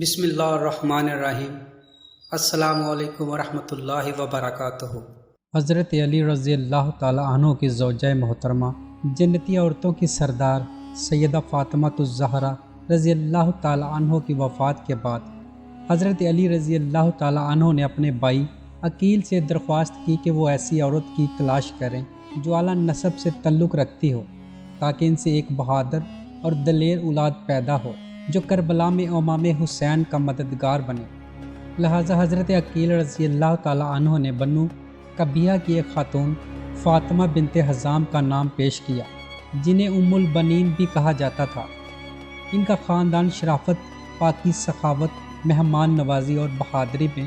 بسم اللہ الرحمن الرحیم۔ السلام علیکم ورحمۃ اللہ وبرکاتہ۔ حضرت علی رضی اللہ تعالیٰ عنہ کی زوجہ محترمہ جنتی عورتوں کی سردار سیدہ فاطمہ الزہرا رضی اللہ تعالیٰ عنہ کی وفات کے بعد حضرت علی رضی اللہ تعالیٰ عنہ نے اپنے بھائی عقیل سے درخواست کی کہ وہ ایسی عورت کی تلاش کریں جو اعلیٰ نسب سے تعلق رکھتی ہو تاکہ ان سے ایک بہادر اور دلیر اولاد پیدا ہو جو کربلا میں امام حسین کا مددگار بنے۔ لہٰذا حضرت عقیل رضی اللہ تعالیٰ عنہ نے بنو قبیہ کی ایک خاتون فاطمہ بنت حزام کا نام پیش کیا جنہیں ام البنین بھی کہا جاتا تھا۔ ان کا خاندان شرافت، پاکی، سخاوت، مہمان نوازی اور بہادری میں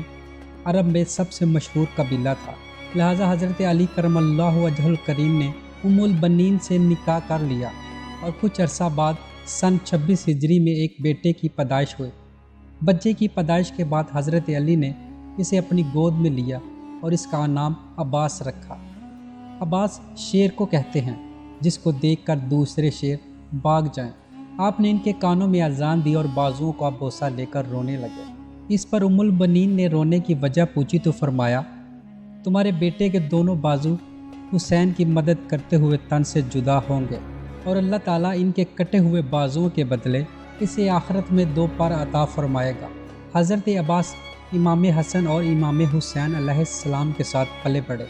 عرب میں سب سے مشہور قبیلہ تھا۔ لہٰذا حضرت علی کرم اللہ وجہ الکریم نے ام البنین سے نکاح کر لیا اور کچھ عرصہ بعد سن 26 ہجری میں ایک بیٹے کی پیدائش ہوئی۔ بچے کی پیدائش کے بعد حضرت علی نے اسے اپنی گود میں لیا اور اس کا نام عباس رکھا۔ عباس شیر کو کہتے ہیں جس کو دیکھ کر دوسرے شیر بھاگ جائیں۔ آپ نے ان کے کانوں میں اذان دی اور بازوؤں کا بوسہ لے کر رونے لگے۔ اس پر ام البنین نے رونے کی وجہ پوچھی تو فرمایا، تمہارے بیٹے کے دونوں بازو حسین کی مدد کرتے ہوئے تن سے جدا ہوں گے اور اللہ تعالیٰ ان کے کٹے ہوئے بازوؤں کے بدلے اسے آخرت میں 2 پر عطا فرمائے گا۔ حضرت عباس امام حسن اور امام حسین علیہ السلام کے ساتھ پلے بڑھے،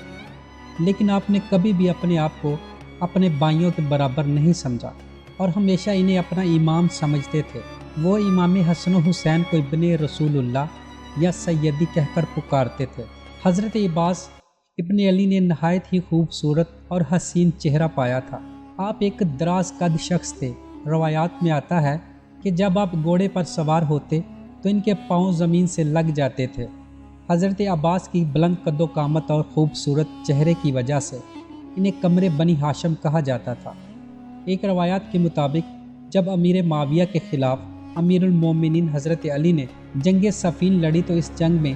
لیکن آپ نے کبھی بھی اپنے آپ کو اپنے بھائیوں کے برابر نہیں سمجھا اور ہمیشہ انہیں اپنا امام سمجھتے تھے۔ وہ امام حسن و حسین کو ابن رسول اللہ یا سیدی کہہ کر پکارتے تھے۔ حضرت عباس ابن علی نے نہایت ہی خوبصورت اور حسین چہرہ پایا تھا۔ آپ ایک دراز قد شخص تھے۔ روایات میں آتا ہے کہ جب آپ گھوڑے پر سوار ہوتے تو ان کے پاؤں زمین سے لگ جاتے تھے۔ حضرت عباس کی بلند قد و قامت اور خوبصورت چہرے کی وجہ سے انہیں قمر بنی ہاشم کہا جاتا تھا۔ ایک روایات کے مطابق جب امیر معاویہ کے خلاف امیر المومنین حضرت علی نے جنگ صفین لڑی تو اس جنگ میں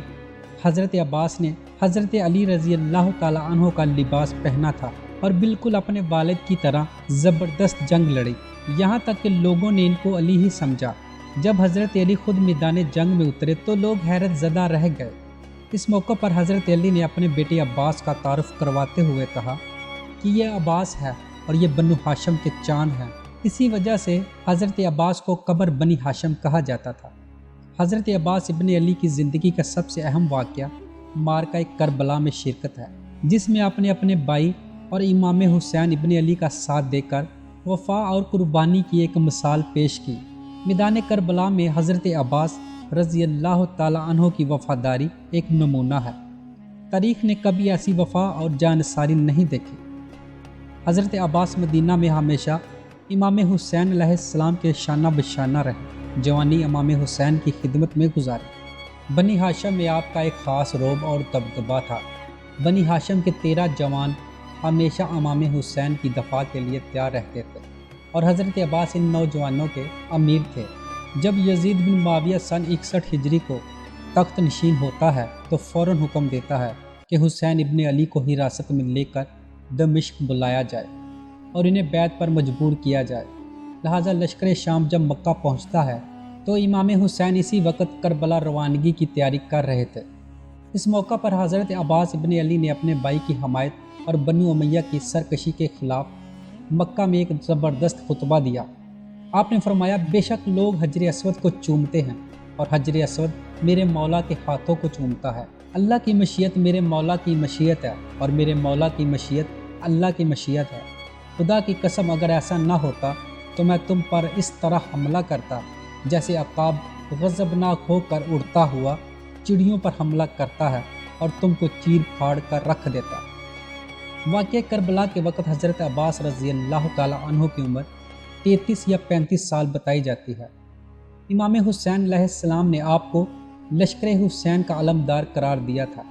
حضرت عباس نے حضرت علی رضی اللہ تعالیٰ عنہ کا لباس پہنا تھا اور بالکل اپنے والد کی طرح زبردست جنگ لڑی، یہاں تک کہ لوگوں نے ان کو علی ہی سمجھا۔ جب حضرت علی خود میدان جنگ میں اترے تو لوگ حیرت زدہ رہ گئے۔ اس موقع پر حضرت علی نے اپنے بیٹے عباس کا تعارف کرواتے ہوئے کہا کہ یہ عباس ہے اور یہ بنو ہاشم کے چاند ہیں۔ اسی وجہ سے حضرت عباس کو قمر بنی ہاشم کہا جاتا تھا۔ حضرت عباس ابن علی کی زندگی کا سب سے اہم واقعہ معرکہ کربلا میں شرکت ہے، جس میں آپ نے اپنے بھائی اور امام حسین ابن علی کا ساتھ دے کر وفا اور قربانی کی ایک مثال پیش کی۔ میدان کربلا میں حضرت عباس رضی اللہ تعالیٰ عنہ کی وفاداری ایک نمونہ ہے۔ تاریخ نے کبھی ایسی وفا اور جانثاری نہیں دیکھی۔ حضرت عباس مدینہ میں ہمیشہ امام حسین علیہ السلام کے شانہ بشانہ رہے، جوانی امام حسین کی خدمت میں گزاری۔ بنی ہاشم میں آپ کا ایک خاص رعب اور دبدبہ تھا۔ بنی ہاشم کے 13 جوان ہمیشہ امام حسین کی دفاع کے لیے تیار رہتے تھے اور حضرت عباس ان نوجوانوں کے امیر تھے۔ جب یزید بن معاویہ سن 61 ہجری کو تخت نشین ہوتا ہے تو فوراً حکم دیتا ہے کہ حسین ابن علی کو حراست میں لے کر دمشق بلایا جائے اور انہیں بیعت پر مجبور کیا جائے۔ لہٰذا لشکر شام جب مکہ پہنچتا ہے تو امام حسین اسی وقت کربلا روانگی کی تیاری کر رہے تھے۔ اس موقع پر حضرت عباس ابن علی نے اپنے بھائی کی حمایت اور بنو امیہ کی سرکشی کے خلاف مکہ میں ایک زبردست خطبہ دیا۔ آپ نے فرمایا، بے شک لوگ حجر اسود کو چومتے ہیں اور حجر اسود میرے مولا کے ہاتھوں کو چومتا ہے۔ اللہ کی مشیت میرے مولا کی مشیت ہے اور میرے مولا کی مشیت اللہ کی مشیت ہے۔ خدا کی قسم اگر ایسا نہ ہوتا تو میں تم پر اس طرح حملہ کرتا جیسے عقاب غضبناک ہو کر اڑتا ہوا چڑیوں پر حملہ کرتا ہے اور تم کو چیر پھاڑ کر رکھ دیتا۔ واقعہ کربلا کے وقت حضرت عباس رضی اللہ تعالیٰ عنہ کی عمر 33 یا 35 سال بتائی جاتی ہے۔ امام حسین علیہ السلام نے آپ کو لشکر حسین کا علمدار قرار دیا تھا۔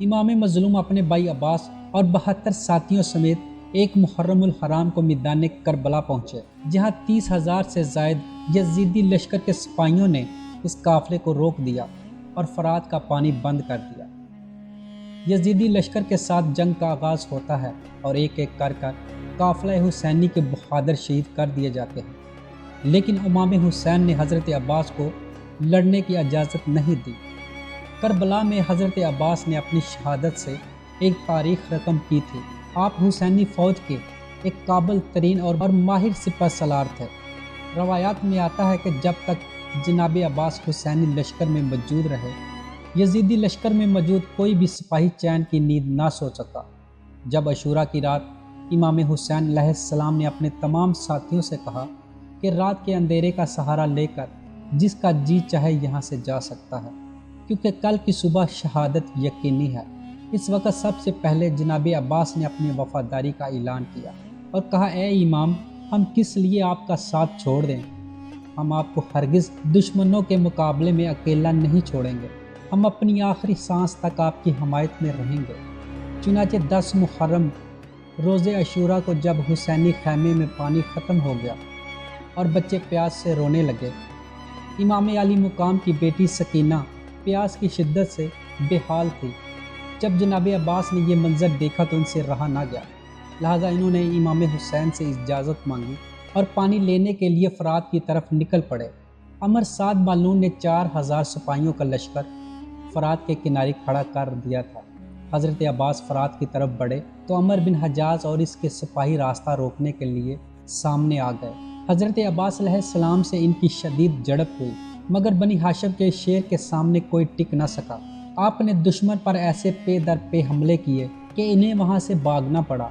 امام مظلوم اپنے بھائی عباس اور 72 ساتھیوں سمیت ایک محرم الحرام کو میدان کربلا پہنچے، جہاں 30,000 سے زائد یزیدی لشکر کے سپاہیوں نے اس قافلے کو روک دیا اور فرات کا پانی بند کر دیا۔ یزیدی لشکر کے ساتھ جنگ کا آغاز ہوتا ہے اور ایک ایک کر قافلہ حسینی کے بہادر شہید کر دیے جاتے ہیں، لیکن امام حسین نے حضرت عباس کو لڑنے کی اجازت نہیں دی۔ کربلا میں حضرت عباس نے اپنی شہادت سے ایک تاریخ رقم کی تھی۔ آپ حسینی فوج کے ایک قابل ترین اور ماہر سپہ سالار تھے۔ روایات میں آتا ہے کہ جب تک جناب عباس حسینی لشکر میں موجود رہے، یزیدی لشکر میں موجود کوئی بھی سپاہی چین کی نیند نہ سو سکا۔ جب عاشوراء کی رات امام حسین علیہ السلام نے اپنے تمام ساتھیوں سے کہا کہ رات کے اندھیرے کا سہارا لے کر جس کا جی چاہے یہاں سے جا سکتا ہے، کیونکہ کل کی صبح شہادت یقینی ہے۔ اس وقت سب سے پہلے جناب عباس نے اپنی وفاداری کا اعلان کیا اور کہا، اے امام، ہم کس لیے آپ کا ساتھ چھوڑ دیں؟ ہم آپ کو ہرگز دشمنوں کے مقابلے میں اکیلا نہیں چھوڑیں گے۔ ہم اپنی آخری سانس تک آپ کی حمایت میں رہیں گے۔ چنانچہ 10 محرم روز عاشوراء کو جب حسینی خیمے میں پانی ختم ہو گیا اور بچے پیاس سے رونے لگے، امام علی مقام کی بیٹی سکینہ پیاس کی شدت سے بے حال تھی۔ جب جناب عباس نے یہ منظر دیکھا تو ان سے رہا نہ گیا، لہٰذا انہوں نے امام حسین سے اجازت مانگی اور پانی لینے کے لیے فرات کی طرف نکل پڑے۔ عمر سعد مالون نے 4000 سپاہیوں کا لشکر فرات کے کنارے کھڑا کر دیا تھا۔ حضرت عباس فرات کی طرف بڑھے تو عمر بن حجاز اور اس کے سپاہی راستہ روکنے کے لیے سامنے آ گئے۔ حضرت عباس علیہ السلام سے ان کی شدید جھڑپ ہوئی، مگر بنی ہاشم کے شیر کے سامنے کوئی ٹک نہ سکا۔ آپ نے دشمن پر ایسے پے در پے حملے کیے کہ انہیں وہاں سے بھاگنا پڑا۔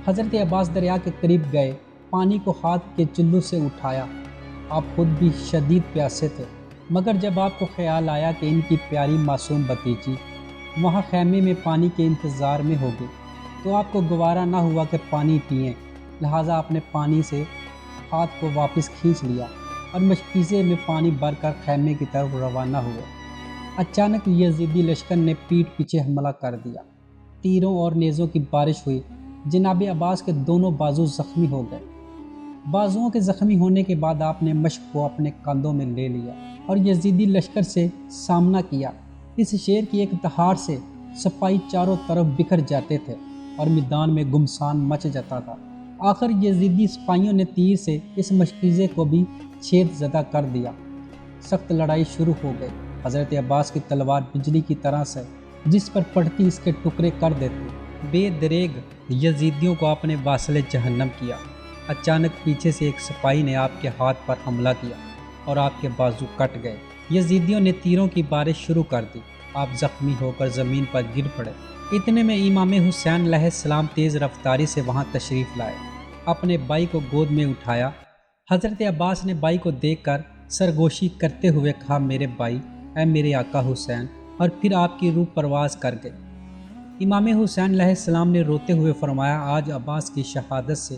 حضرت عباس دریا کے قریب گئے، پانی کو ہاتھ کے چلو سے اٹھایا۔ آپ خود بھی شدید پیاسے تھے، مگر جب آپ کو خیال آیا کہ ان کی پیاری معصوم بھتیجی وہاں خیمے میں پانی کے انتظار میں ہوگی تو آپ کو گوارا نہ ہوا کہ پانی پئیں، لہٰذا آپ نے پانی سے ہاتھ کو واپس کھینچ لیا اور مشکیزے میں پانی بھر کر خیمے کی طرف روانہ ہوئے۔ اچانک یزیدی لشکر نے پیٹھ پیچھے حملہ کر دیا۔ تیروں اور نیزوں کی بارش ہوئی۔ جناب عباس کے دونوں بازو زخمی ہو گئے۔ بازوؤں کے زخمی ہونے کے بعد آپ نے مشق کو اپنے کاندھوں میں لے لیا اور یزیدی لشکر سے سامنا کیا۔ اس شیر کی ایک دہاڑ سے سپاہی چاروں طرف بکھر جاتے تھے اور میدان میں گمسان مچ جاتا تھا۔ آخر یزیدی سپاہیوں نے تیر سے اس مشکیزے کو بھی چھید زدہ کر دیا۔ سخت لڑائی شروع ہو گئی۔ حضرت عباس کی تلوار بجلی کی طرح سے جس پر پڑتی اس کے ٹکڑے کر دیتے۔ بے دریغ یزیدیوں کو آپ نے واصل جہنم کیا۔ اچانک پیچھے سے ایک سپاہی نے آپ کے ہاتھ پر حملہ کیا اور آپ کے بازو کٹ گئے۔ یزیدیوں نے تیروں کی بارش شروع کر دی۔ آپ زخمی ہو کر زمین پر گر پڑے۔ اتنے میں امام حسین علیہ السلام تیز رفتاری سے وہاں تشریف لائے۔ اپنے بھائی کو گود میں اٹھایا۔ حضرت عباس نے بھائی کو دیکھ کر سرگوشی کرتے ہوئے کہا، میرے بھائی، اے میرے آقا حسین، اور پھر آپ کی روح پرواز کر گئی۔ امام حسین علیہ السلام نے روتے ہوئے فرمایا، آج عباس کی شہادت سے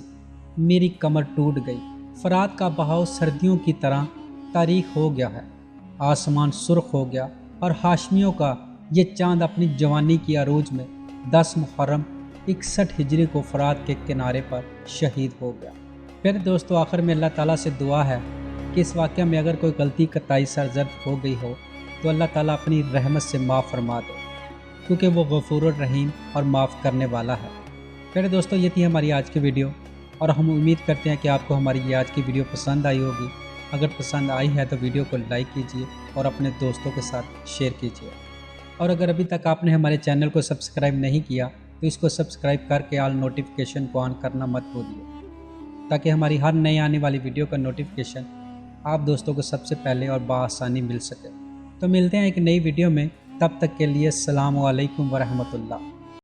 میری کمر ٹوٹ گئی۔ فرات کا بہاؤ سردیوں کی طرح تاریک ہو گیا ہے، آسمان سرخ ہو گیا اور ہاشمیوں کا یہ چاند اپنی جوانی کی عروج میں 10 محرم 61 ہجری کو فرات کے کنارے پر شہید ہو گیا۔ پھر دوستو، آخر میں اللہ تعالیٰ سے دعا ہے کہ اس واقعہ میں اگر کوئی غلطی کوتاہی سرزد ہو گئی ہو تو اللہ تعالیٰ اپنی رحمت سے معاف فرما دے، کیونکہ وہ غفور الرحیم اور معاف کرنے والا ہے۔ پھر دوستو، یہ تھی ہماری آج کی ویڈیو اور ہم امید کرتے ہیں کہ آپ کو ہماری یہ آج کی ویڈیو پسند آئی ہوگی۔ اگر پسند آئی ہے تو ویڈیو کو لائک کیجیے اور اپنے دوستوں کے ساتھ شیئر کیجیے، اور اگر ابھی تک آپ نے ہمارے چینل کو سبسکرائب نہیں کیا تو اس کو سبسکرائب کر کے آل نوٹیفیکیشن کو آن کرنا مت بھولیے، تاکہ ہماری ہر نئی آنے والی ویڈیو کا نوٹیفیکیشن آپ دوستوں کو سب سے پہلے اور بآسانی مل سکے۔ تو ملتے ہیں ایک نئی ویڈیو میں، تب تک کے لیے السلام علیکم ورحمۃ اللہ۔